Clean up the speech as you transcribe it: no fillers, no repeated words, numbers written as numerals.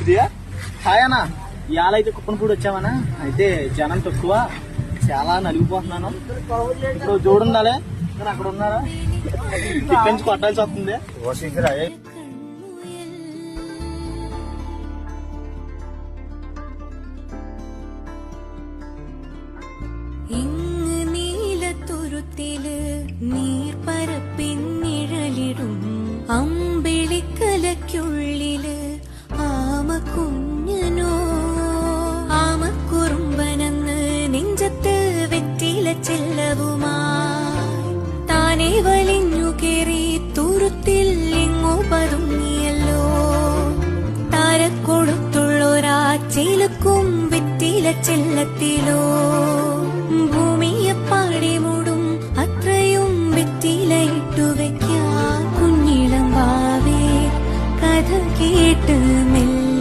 Hi అన్న, ఇవాళ అయితే కుప్పనపూడి వచ్చామన్నా. అయితే జనం తక్కువ, చాలా నలిగిపోతున్నాను. ఇప్పుడు చూడుండాలి, అక్కడ ఉన్నారా టిఫిన్స్ కొట్టాల్సి వస్తుంది. നീലത്തുരുത്തില് നീർപ്പരപ്പിന്നിഴലിടും അമ്പിളിക്കലയ്ക്കുള്ളില് ആമക്കുഞ്ഞനോ ആമക്കുറുമ്പനെന്ന് നെഞ്ചത്ത് വെറ്റില ചെല്ലവുമായി താനെ വലിഞ്ഞു കേറി തുരുത്തിൽ എങ്ങോ പതുങ്ങിയല്ലോ. താരക്കൊടുത്തുള്ളൊരാ ചിലക്കും വെറ്റില ചെല്ലത്തിലോ ഭൂമിയെ പാടി മൂടും അത്രയും വെറ്റിലയിട്ടു വെക്കാൻ കുഞ്ഞിളം വാവേ കഥ കേട്ട്